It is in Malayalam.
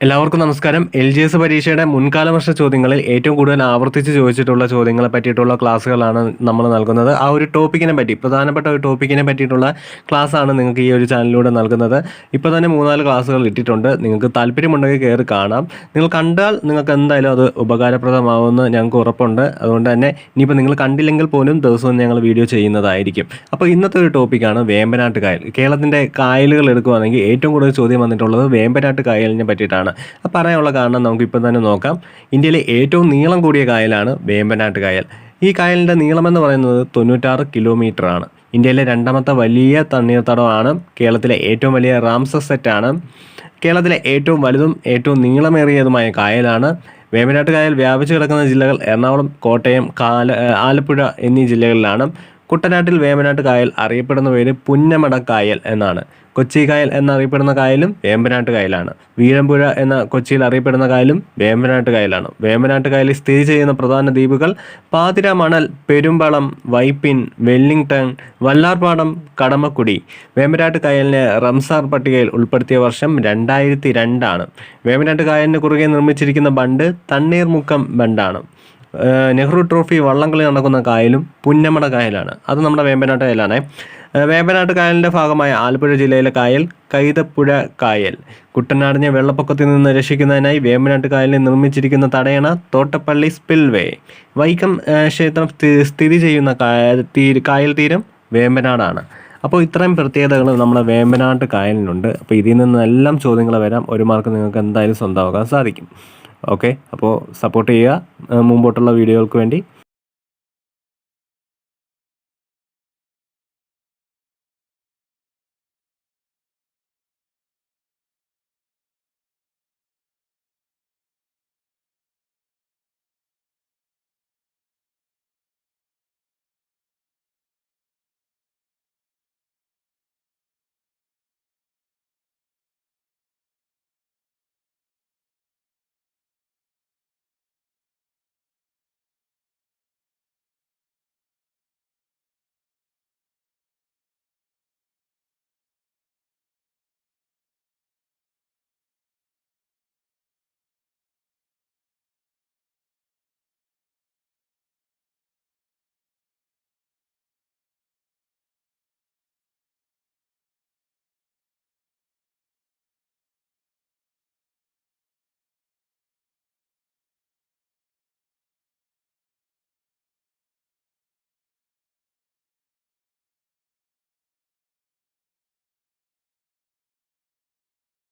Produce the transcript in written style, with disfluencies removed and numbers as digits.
എല്ലാവർക്കും നമസ്കാരം. LGS പരീക്ഷയുടെ മുൻകാല വർഷ ചോദ്യങ്ങളിൽ ഏറ്റവും കൂടുതൽ ആവർത്തിച്ച് ചോദിച്ചിട്ടുള്ള ചോദ്യങ്ങളെ പറ്റിയിട്ടുള്ള ക്ലാസ്സുകളാണ് നമ്മൾ നൽകുന്നത്. ആ ഒരു ടോപ്പിക്കിനെ പറ്റി, പ്രധാനപ്പെട്ട ഒരു ടോപ്പിക്കിനെ പറ്റിയിട്ടുള്ള ക്ലാസ്സാണ് നിങ്ങൾക്ക് ഈ ഒരു ചാനലിലൂടെ നൽകുന്നത്. ഇപ്പോൾ തന്നെ 3-4 ക്ലാസ്സുകൾ ഇട്ടിട്ടുണ്ട്. നിങ്ങൾക്ക് താല്പര്യമുണ്ടെങ്കിൽ കയറി കാണാം. നിങ്ങൾ കണ്ടാൽ നിങ്ങൾക്ക് എന്തായാലും അത് ഉപകാരപ്രദമാവുമെന്ന് ഞങ്ങൾക്ക് ഉറപ്പുണ്ട്. അതുകൊണ്ട് തന്നെ ഇനിയിപ്പോൾ നിങ്ങൾ കണ്ടില്ലെങ്കിൽ പോലും ദിവസവും ഞങ്ങൾ വീഡിയോ ചെയ്യുന്നതായിരിക്കും. അപ്പോൾ ഇന്നത്തെ ഒരു ടോപ്പിക്കാണ് വേമ്പനാട്ട് കായൽ. കേരളത്തിൻ്റെ കായലുകൾ എടുക്കുകയാണെങ്കിൽ ഏറ്റവും കൂടുതൽ ചോദ്യം വന്നിട്ടുള്ളത് വേമ്പനാട്ട് കായലിനെ പറ്റിയിട്ടാണ്. പറയാനുള്ള കാരണം നമുക്കിപ്പോൾ തന്നെ നോക്കാം. ഇന്ത്യയിലെ ഏറ്റവും നീളം കൂടിയ കായലാണ് വേമ്പനാട്ട് കായൽ. ഈ കായലിൻ്റെ നീളമെന്ന് പറയുന്നത് 96 കിലോമീറ്റർ ആണ്. ഇന്ത്യയിലെ രണ്ടാമത്തെ വലിയ തണ്ണീർത്തടമാണ്. കേരളത്തിലെ ഏറ്റവും വലിയ റാംസർ സെറ്റാണ്. കേരളത്തിലെ ഏറ്റവും വലുതും ഏറ്റവും നീളമേറിയതുമായ കായലാണ് വേമ്പനാട്ട് കായൽ. വ്യാപിച്ചു കിടക്കുന്ന ജില്ലകൾ എറണാകുളം, കോട്ടയം, ആലപ്പുഴ എന്നീ ജില്ലകളിലാണ്. കുട്ടനാട്ടിൽ വേമ്പനാട്ട് കായൽ അറിയപ്പെടുന്ന പേര് പുന്നമട കായൽ എന്നാണ്. കൊച്ചി കായൽ എന്നറിയപ്പെടുന്ന കായലും വേമ്പനാട്ട് കായലാണ്. വീഴമ്പുഴ എന്ന കൊച്ചിയിൽ അറിയപ്പെടുന്ന കായലും വേമ്പനാട്ട് കായലാണ്. വേമ്പനാട്ട് കായലിൽ സ്ഥിതി ചെയ്യുന്ന പ്രധാന ദ്വീപുകൾ പാതിരാമണൽ, പെരുമ്പളം, വൈപ്പിൻ, വെല്ലിംഗ്ടൺ, വല്ലാർപാടം, കടമക്കുടി. വേമ്പനാട്ട് കായലിനെ റംസാർ പട്ടികയിൽ ഉൾപ്പെടുത്തിയ വർഷം 2002 ആണ്. വേമ്പനാട്ട് കായലിന് കുറുകെ നിർമ്മിച്ചിരിക്കുന്ന ബണ്ട് തണ്ണീർമുക്കം ബണ്ടാണ്. നെഹ്റു ട്രോഫി വള്ളംകളി നടക്കുന്ന കായലും പുന്നമട കായലാണ്. അത് നമ്മുടെ വേമ്പനാട്ട് കായലാണ്. വേമ്പനാട്ട് കായലിൻ്റെ ഭാഗമായ ആലപ്പുഴ ജില്ലയിലെ കായൽ കൈതപ്പുഴ കായൽ. കുട്ടനാടിനെ വെള്ളപ്പൊക്കത്തിൽ നിന്ന് രക്ഷിക്കുന്നതിനായി വേമ്പനാട്ട് കായലിൽ നിർമ്മിച്ചിരിക്കുന്ന തടയണ തോട്ടപ്പള്ളി സ്പിൽവേ. വൈക്കം ക്ഷേത്രം സ്ഥിതി ചെയ്യുന്ന കായൽ തീരം വേമ്പനാടാണ്. അപ്പോൾ ഇത്രയും പ്രത്യേകതകൾ നമ്മുടെ വേമ്പനാട്ട് കായലിനുണ്ട്. അപ്പോൾ ഇതിൽ നിന്നെല്ലാം ചോദ്യങ്ങൾ വരാം. ഒരു മാർക്ക് നിങ്ങൾക്ക് എന്തായാലും സ്വന്തമാക്കാൻ സാധിക്കും. ഓക്കെ, അപ്പോൾ സപ്പോർട്ട് ചെയ്യുക മുമ്പോട്ടുള്ള വീഡിയോകൾക്ക് വേണ്ടി.